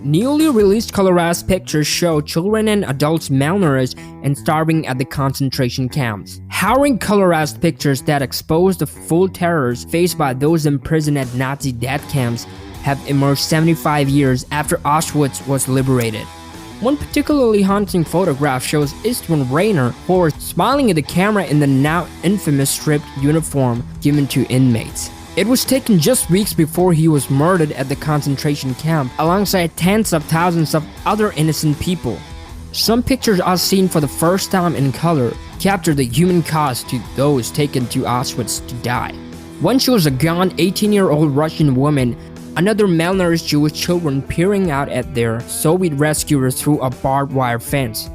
Newly released colorized pictures show children and adults malnourished and starving at the concentration camps. Harrowing colorized pictures that expose the full terrors faced by those imprisoned at Nazi death camps have emerged 75 years after Auschwitz was liberated. One particularly haunting photograph shows Istvan Rainer Horst smiling at the camera in the now infamous stripped uniform given to inmates. It was taken just weeks before he was murdered at the concentration camp alongside tens of thousands of other innocent people. Some pictures are seen for the first time in color, capture the human cost to those taken to Auschwitz to die. One shows a gaunt 18-year-old Russian woman, another malnourished Jewish children peering out at their Soviet rescuers through a barbed wire fence.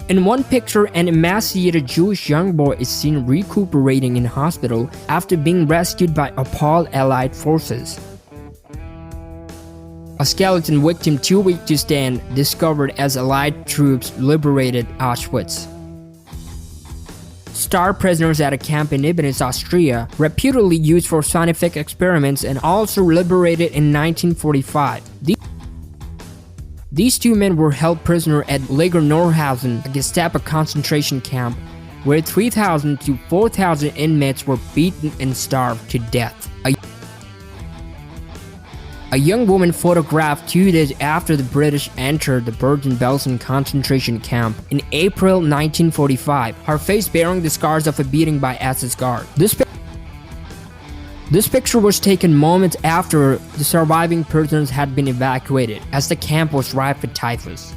In one picture, an emaciated Jewish young boy is seen recuperating in hospital after being rescued by appalled Allied forces. A skeleton victim too weak to stand discovered as Allied troops liberated Auschwitz. Star prisoners at a camp in Ibnitz, Austria, reputedly used for scientific experiments and also liberated in 1945. These two men were held prisoner at Lager Norhausen, a Gestapo concentration camp, where 3,000 to 4,000 inmates were beaten and starved to death. A young woman photographed 2 days after the British entered the Bergen-Belsen concentration camp in April 1945, her face bearing the scars of a beating by SS guard. This picture was taken moments after the surviving prisoners had been evacuated, as the camp was rife with typhus.